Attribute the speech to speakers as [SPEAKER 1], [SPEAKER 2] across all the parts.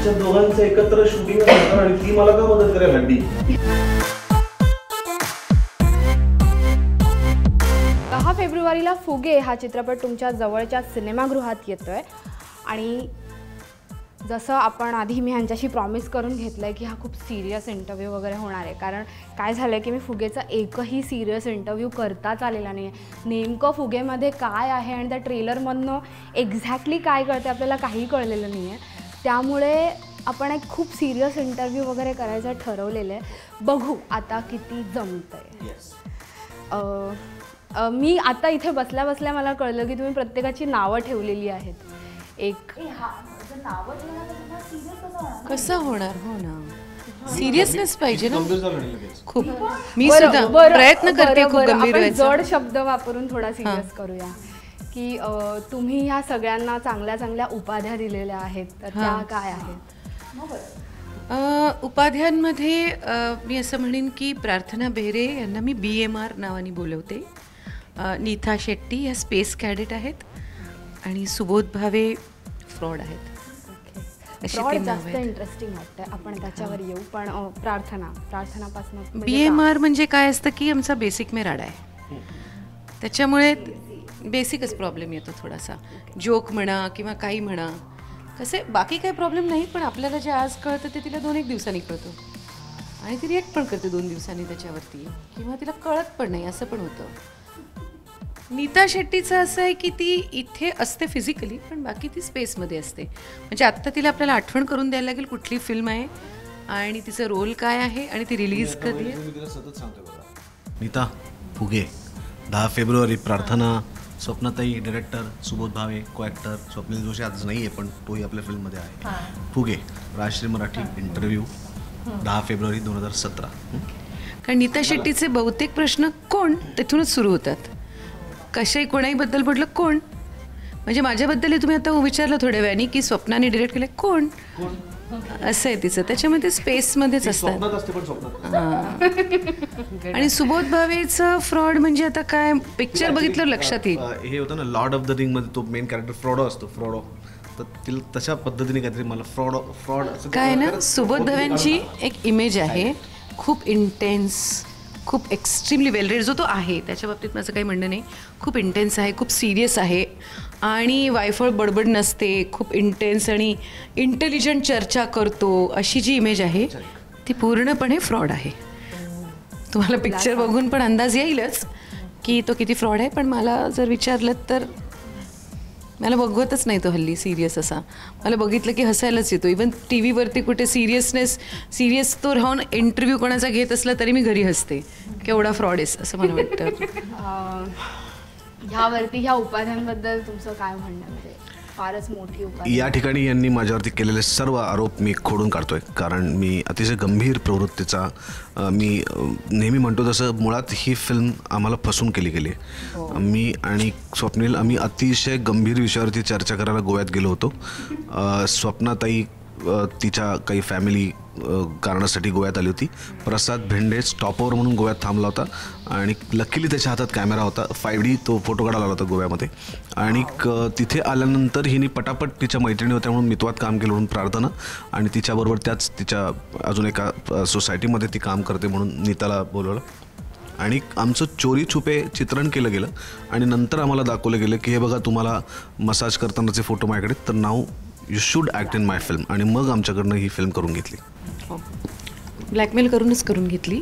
[SPEAKER 1] आमच्या दोघांचं एकत्र शूटिंग असतं आणि ती मला का मदत करेल हड्डी.
[SPEAKER 2] 10 फेब्रुवारीला फुगे हा चित्रपट तुमच्या जवळच्या सिनेमागृहात येतोय आणि जसं आपण आधी मी ह्यांच्याशी प्रॉमिस करून घेतलं आहे की हा खूप सिरियस इंटरव्ह्यू वगैरे होणार आहे, कारण काय झालं आहे की मी फुगेचा एकही सिरियस इंटरव्ह्यू करताच आलेला नाही आहे. नेमकं फुगेमध्ये काय आहे आणि त्या ट्रेलरमधनं एक्झॅक्टली काय कळते आपल्याला काही कळलेलं नाही आहे. त्यामुळे आपण एक खूप सिरियस इंटरव्ह्यू वगैरे करायचं ठरवलेलं आहे. बघू आता किती जमतं आहे. मी आता इथे बसल्या बसल्या मला कळलं की तुम्ही प्रत्येकाची नावं ठेवलेली आहेत. एक
[SPEAKER 3] कसं होणार. हो ना, सिरियसनेस पाहिजे ना खूप. मी सुद्धा प्रयत्न करते खूप गंभीर व्हायचा.
[SPEAKER 2] जड शब्द वापरून थोडा सिरियस करूया की तुम्ही ह्या सगळ्यांना चांगल्या चांगल्या उपाध्या दिलेल्या आहेत, तर त्या काय आहेत?
[SPEAKER 3] उपाध्यांमध्ये मी असं म्हणेन की प्रार्थना बेहरे यांना मी BMR नावाने बोलवते. नीता शेट्टी ह्या स्पेस कॅडेट आहेत आणि सुबोध भावे फ्रॉड आहेत.
[SPEAKER 2] जास्त इंटरेस्टिंग वाटतं, आपण त्याच्यावर येऊ. पण प्रार्थनापासून
[SPEAKER 3] BMR म्हणजे काय असतं की आमचा बेसिक में राडा आहे, त्याच्यामुळे बेसिकच प्रॉब्लेम येतो थोडासा. जोक म्हणा किंवा काही म्हणा, कसे बाकी काही प्रॉब्लेम नाही, पण आपल्याला जे आज कळतं ते तिला 2-1 दिवसांनी कळतं आणि ती रिॲक्ट पण करते 2 दिवसांनी त्याच्यावरती, किंवा तिला कळत पण नाही, असं पण होतं. नीता शेट्टीचं असं आहे की ती इथे असते फिजिकली, पण बाकी ती स्पेसमध्ये असते. म्हणजे आत्ता तिला आपल्याला आठवण करून द्यायला लागेल कुठली फिल्म आहे आणि तिचं रोल काय आहे आणि ती रिलीज कधी आहे.
[SPEAKER 1] नीता फुगे 10 फेब्रुवारी. प्रार्थना, स्वप्नाताई डायरेक्टर, सुबोध भावे को ॲक्टर, स्वप्नील जोशी आज नाही आहे पण तोही आपल्या फिल्ममध्ये आहे. फुगे राजश्री मराठी इंटरव्ह्यू 10 फेब्रुवारी 2017.
[SPEAKER 3] कारण नीता शेट्टीचे बहुतेक प्रश्न कोण तिथूनच सुरू होतात. कशाही कोणाहीबद्दल म्हटलं कोण, म्हणजे माझ्याबद्दल तुम्ही आता विचारलं थोड्या वेळाने की स्वप्नाने डिरेक्ट केलं कोण, असं आहे तिचं. त्याच्यामध्ये स्पेसमध्येच असतात. आणि सुबोध भावेचं फ्रॉड म्हणजे आता काय पिक्चर बघितलं लक्षात येईल.
[SPEAKER 1] हे होतं ना लॉर्ड ऑफ द रिंग मध्ये तो मेन कॅरेक्टर फ्रॉडो असतो. फ्रॉडो तर तिला तशा पद्धतीने काहीतरी मला फ्रॉड
[SPEAKER 3] काय ना, सुबोध भावेंची एक इमेज आहे खूप इंटेन्स, खूप एक्स्ट्रीमली वेल रेड जो तो आहे, त्याच्या बाबतीत माझं काही म्हणणं नाही. खूप इंटेन्स आहे, खूप सिरियस आहे आणि वायफळ बडबड नसते, खूप इंटेन्स आणि इंटेलिजंट चर्चा करतो, अशी जी इमेज आहे ती पूर्णपणे फ्रॉड आहे. तुम्हाला पिक्चर बघून पण अंदाज येईलच की तो किती फ्रॉड आहे. पण मला जर विचारलं तर मला बघवतच नाही तो हल्ली सिरियस असा. मला बघितलं की हसायलाच येतो. इवन टी व्हीवरती कुठे सिरियस तो राहून इंटरव्ह्यू कोणाचा घेत असला तरी मी घरी हसते, केवढा फ्रॉड आहेस असं मला वाटतं.
[SPEAKER 2] ह्यावरती ह्या उपाध्यांबद्दल तुमचं काय म्हणणं? म्हणजे फारच मोठी उपाधी.
[SPEAKER 1] या ठिकाणी यांनी माझ्यावरती केलेले सर्व आरोप मी खोडून काढतोय, कारण मी अतिशय गंभीर प्रवृत्तीचा मी नेहमी म्हणतो तसं मुळात ही फिल्म आम्हाला फसून केली गेली. मी आणि स्वप्नील आम्ही अतिशय गंभीर विषयावरती चर्चा करायला गोव्यात गेलो होतो. स्वप्नाताई तिच्या काही फॅमिली कारणासाठी गोव्यात आली होती. प्रसाद भेंडे स्टॉपवर म्हणून गोव्यात थांबला होता आणि लकीली त्याच्या हातात कॅमेरा होता. 5D तो फोटो काढायला होता गोव्यामध्ये. आणि तिथे आल्यानंतर हिने पटापट तिच्या मैत्रिणी होत्या म्हणून मितवात काम केलं म्हणून प्रार्थना, आणि तिच्याबरोबर त्याच तिच्या अजून एका सोसायटीमध्ये ती काम करते म्हणून नीताला बोलवलं आणि आमचं चोरी छुपे चित्रण केलं गेलं. आणि नंतर आम्हाला दाखवलं गेलं की हे बघा तुम्हाला मसाज करतानाचे फोटो माझ्याकडे, तर now you should act in my film. आणि मग आमच्याकडनं ही फिल्म करून घेतली.
[SPEAKER 3] ब्लॅकमेल करूनच करून घेतली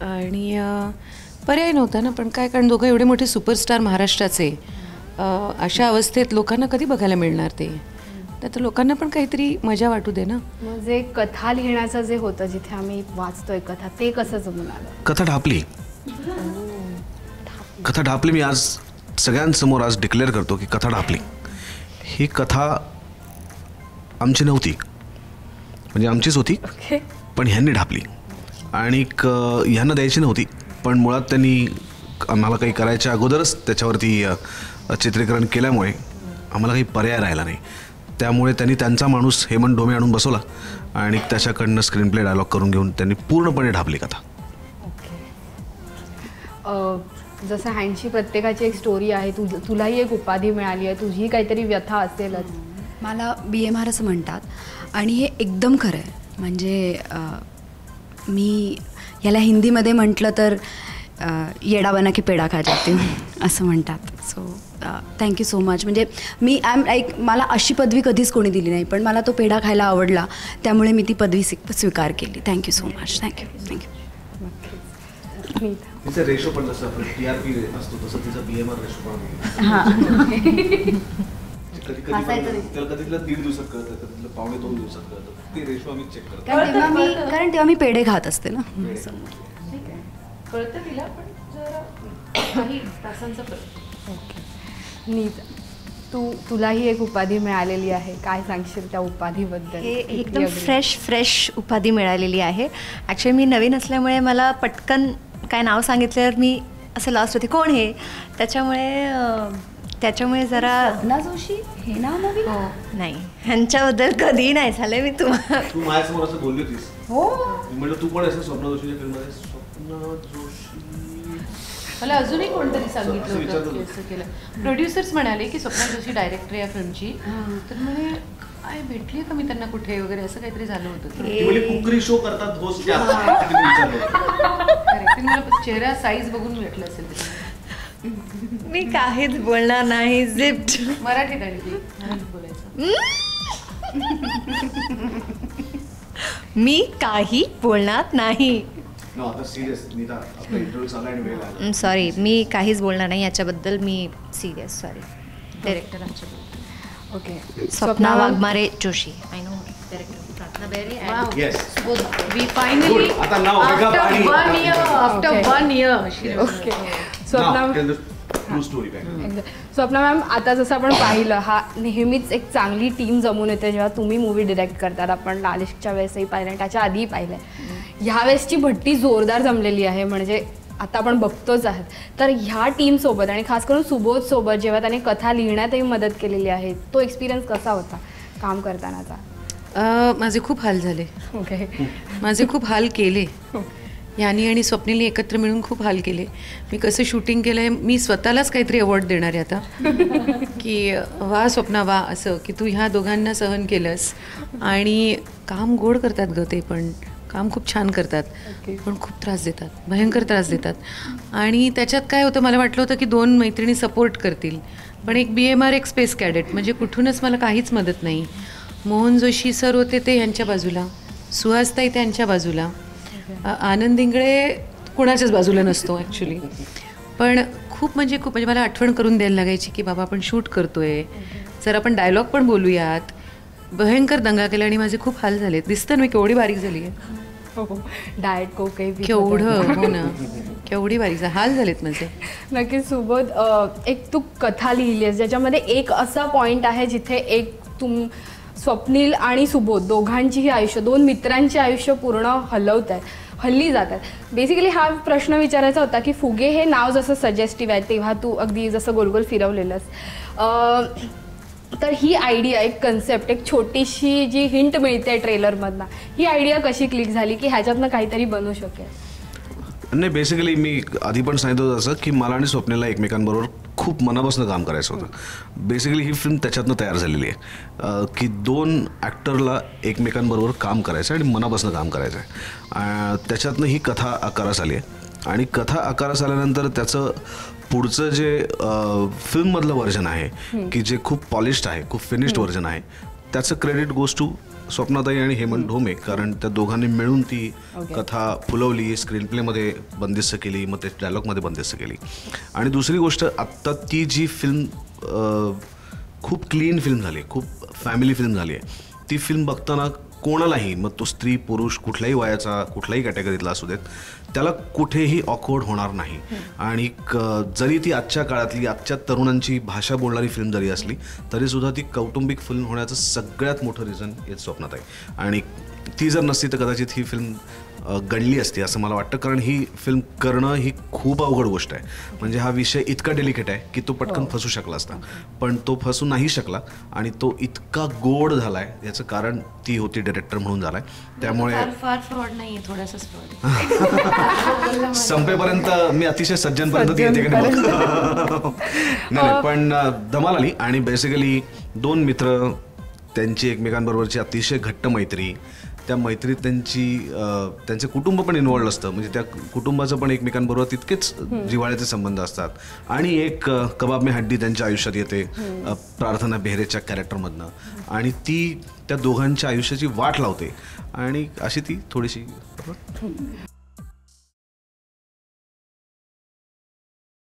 [SPEAKER 3] आणि पर्याय नव्हता ना. पण काय, कारण दोघं एवढे मोठे सुपरस्टार महाराष्ट्राचे, अशा अवस्थेत लोकांना कधी बघायला मिळणार ते. तर लोकांना पण काहीतरी मजा वाटू दे ना.
[SPEAKER 2] म्हणजे कथा लिहिण्याचं जे होतं, जिथे आम्ही वाचतोय कथा, ते कसं जमून आलं?
[SPEAKER 1] कथा ढापली. मी आज सगळ्यांसमोर आज डिक्लेअर करतो की कथा ढापली. ही कथा आमची नव्हती, म्हणजे आमचीच होती, पण ह्यांनी ढापली. आणि ह्यांना द्यायची नव्हती, पण मुळात त्यांनी आम्हाला काही करायच्या अगोदरच त्याच्यावरती चित्रीकरण केल्यामुळे आम्हाला काही पर्याय राहिला नाही. त्यामुळे त्यांनी त्यांचा माणूस हेमंत ढोमे आणून बसवला आणि त्याच्याकडनं स्क्रीन प्ले डायलॉग करून घेऊन त्यांनी पूर्णपणे ढापली कथा.
[SPEAKER 2] जसं ह्यांची प्रत्येकाची एक स्टोरी आहे, तुलाही एक उपाधी मिळाली आहे, तुझी काहीतरी व्यथा असेलच.
[SPEAKER 4] मला BMR असं म्हणतात आणि हे एकदम खरं आहे. म्हणजे मी याला हिंदीमध्ये म्हटलं तर येडा बना की पेढा खा जाते असं म्हणतात. So thank you so much. म्हणजे मी मला अशी पदवी कधीच कोणी दिली नाही, पण मला तो पेढा खायला आवडला, त्यामुळे मी ती पदवी स्वीकार केली. Thank you so much. थँक्यू.
[SPEAKER 1] तिचा रेशो पण जसं आपण TRP असतो तसं तिचा BMR रेशो पण कधी 1.5 दिवसात कळतं, कधी 1.25 दिवसात कळतं. ते रेशो आम्ही चेक करतो.
[SPEAKER 4] कारण तेव्हा मी पेढे खात असते ना.
[SPEAKER 3] कळतं तिला, पण जरा काही तासांचा फरक.
[SPEAKER 2] ओके. नीत, तुलाही एक उपाधी मिळालेली आहे, काय सांगशील त्या उपाधीबद्दल?
[SPEAKER 5] हे एकदम फ्रेश उपाधी मिळालेली आहे. ॲक्च्युली मी नवीन असल्यामुळे मला पटकन काय नाव सांगितल्यावर मी असं लॉस्ट होते, कोण हे, त्याच्यामुळे जरा
[SPEAKER 4] स्वप्ना जोशी हे नाव नवीन?
[SPEAKER 5] हो नाही, ह्यांच्याबद्दल कधीही नाही झालं. मी तुम्हाला
[SPEAKER 1] तू माझ्यासमोर असं बोलली होतीस.
[SPEAKER 4] हो
[SPEAKER 1] म्हणजे तू पण असं स्वप्ना जोशीच्या फिल्ममध्ये स्वप्ना जोशी
[SPEAKER 3] मला अजूनही कोणतरी सांगितलं
[SPEAKER 1] असं
[SPEAKER 3] होतं
[SPEAKER 1] विचारलं
[SPEAKER 3] की असं केलं. प्रोड्युसर्स म्हणाले की स्वप्ना जोशी डायरेक्टर या फिल्मची, तर म्हणे काय भेटली का मी त्यांना कुठे वगैरे असं काहीतरी झालं होतं.
[SPEAKER 1] ती म्हणजे कुकरी शो करतात होस्ट त्या
[SPEAKER 3] करेक्ट. मला चेहरा साईज बघून भेटलं असेल ते.
[SPEAKER 5] मी काहीच बोलणार नाही. झिप्ट
[SPEAKER 3] मराठीत आणि ती मराठीत बोलायचं.
[SPEAKER 5] मी काही बोलणार नाही. सॉरी, मी काहीच बोलणार नाही याच्याबद्दल. मी सिरियस, सॉरी. डायरेक्टरांच्या
[SPEAKER 2] okay.
[SPEAKER 5] Swapna Waghmare Joshi. I know director Prarthana Behere.
[SPEAKER 3] We finally,
[SPEAKER 1] Good. आता नाव वेगळं
[SPEAKER 3] after
[SPEAKER 1] आणि-
[SPEAKER 3] 1 year, after
[SPEAKER 2] Okay.
[SPEAKER 3] 1 year.
[SPEAKER 2] Okay. Swapna
[SPEAKER 1] story काय
[SPEAKER 2] स्वप्ना मॅम, आता जसं आपण पाहिलं, हा नेहमीच एक चांगली टीम जमून येते जेव्हा तुम्ही मूवी डिरेक्ट करतात. आपण लालिशच्या वेळेसही पाहिलं, त्याच्या आधीही पाहिलं. ह्यावेळेसची भट्टी जोरदार जमलेली आहे, म्हणजे आता आपण बघतोच आहात. तर ह्या टीमसोबत आणि खास करून सुबोधसोबत जेव्हा त्याने कथा लिहिण्यातही मदत केलेली आहे, तो एक्सपिरियन्स कसा होता काम करतानाचा?
[SPEAKER 3] माझे खूप हाल झाले.
[SPEAKER 2] ओके.
[SPEAKER 3] माझे खूप हाल केले. यांनी आणि स्वप्नीलने एकत्र मिळून खूप हाल केले. मी कसं शूटिंग केलं आहे, मी स्वतःलाच काहीतरी अवॉर्ड देणार आहे आता की वा स्वप्ना वा, असं की तू ह्या दोघांना सहन केलंस. आणि काम गोड करतात ग, ते पण काम खूप छान करतात, पण खूप त्रास देतात, भयंकर त्रास देतात. आणि त्याच्यात काय होतं, मला वाटलं होतं की 2 मैत्रिणी सपोर्ट करतील, पण एक BMR एक स्पेस कॅडेट, म्हणजे कुठूनच मला काहीच मदत नाही. मोहन जोशी सर होते ते यांच्या बाजूला, सुहासताई त्यांच्या बाजूला, आनंद इंगळे कुणाच्याच बाजूला नसतो ॲक्च्युली. पण खूप म्हणजे मला आठवण करून द्यायला लागायची की बाबा आपण शूट करतोय, जर आपण डायलॉग पण बोलूयात. भयंकर दंगा केला आणि माझे खूप हाल झाले. दिसतं ना मी केवढी बारीक झाली आहे.
[SPEAKER 2] डाएट कोक काही
[SPEAKER 3] केवढं, हो ना, केवढी बारीक हाल झालेत माझे.
[SPEAKER 2] नक्कीच सुबोध, एक तू कथा लिहिली आहेस ज्याच्यामध्ये एक असा पॉईंट आहे जिथे एक स्वप्नील आणि सुबोध दोघांचीही आयुष्य, 2 मित्रांची आयुष्य पूर्ण हल्ली जात आहेत. बेसिकली हा प्रश्न विचारायचा होता की फुगे हे नाव जसं सजेस्टिव्ह आहे, तेव्हा तू अगदी जसं गोलगोल फिरवलेलंस, तर ही आयडिया, एक कन्सेप्ट, एक छोटीशी जी हिंट मिळते ट्रेलरमधनं, ही आयडिया कशी क्लिक झाली की ह्याच्यातनं काहीतरी बनू शकेल?
[SPEAKER 1] नाही, बेसिकली मी आधी पण सांगितलं होतं असं की मला आणि स्वप्नेला एकमेकांबरोबर खूप मनापासून काम करायचं होतं. बेसिकली ही फिल्म त्याच्यातनं तयार झालेली आहे की 2 ॲक्टरला एकमेकांबरोबर काम करायचं आहे आणि मनापासून काम करायचं आहे. त्याच्यातनं ही कथा आकारास आली आहे आणि कथा आकारास आल्यानंतर त्याचं पुढचं जे फिल्ममधलं व्हर्जन आहे की जे खूप पॉलिश्ड आहे, खूप फिनिश्ड व्हर्जन आहे, त्याचं क्रेडिट गोज टू स्वप्नाताई आणि हेमंत ढोमे, कारण त्या दोघांनी मिळून ती कथा फुलवली, स्क्रीन प्लेमध्ये बंदिस्त केली, मग ते डायलॉगमध्ये बंदिस्त केली. आणि दुसरी गोष्ट, आत्ता ती जी फिल्म खूप क्लीन फिल्म झाली, खूप फॅमिली फिल्म झाली आहे. ती फिल्म बघताना कोणालाही, मग तो स्त्री पुरुष कुठल्याही वयाचा, कुठल्याही कॅटेगरीतला असू देत, त्याला कुठेही ऑकवर्ड होणार नाही. आणि जरी ती आजच्या काळातली, आजच्या तरुणांची भाषा बोलणारी फिल्म जरी असली तरीसुद्धा ती कौटुंबिक फिल्म होण्याचं सगळ्यात मोठं रिझन हेच स्वप्नात आहे. आणि ती जर नसती तर कदाचित ही फिल्म गणली असती असं मला वाटतं, कारण ही फिल्म करणं ही खूप अवघड गोष्ट आहे. म्हणजे हा विषय इतका डेलिकेट आहे की तो पटकन फसू शकला असता, पण तो फसू नाही शकला आणि तो इतका गोड झाला आहे. याचं कारण ती होती डायरेक्टर म्हणून झाला आहे. त्यामुळे
[SPEAKER 3] फार फ्रॉड नाही आहे, थोडासाच फ्रॉड.
[SPEAKER 1] संपेपर्यंत मी अतिशय सज्जनपर्यंत ती येते का नाही, पण धमाल आली. आणि बेसिकली 2 मित्र त्यांची एकमेकांबरोबरची अतिशय घट्ट मैत्री, त्या मैत्रीत त्यांचे कुटुंब पण इन्व्हॉल्ड असतं, म्हणजे त्या कुटुंबाचं पण एकमेकांबरोबर तितकेच जिव्हाळ्याचे संबंध असतात. आणि एक कबाब में हड्डी त्यांच्या आयुष्यात येते प्रार्थना बेहरेच्या कॅरेक्टरमधनं, आणि ती त्या दोघांच्या आयुष्याची वाट लावते, आणि अशी ती थोडीशी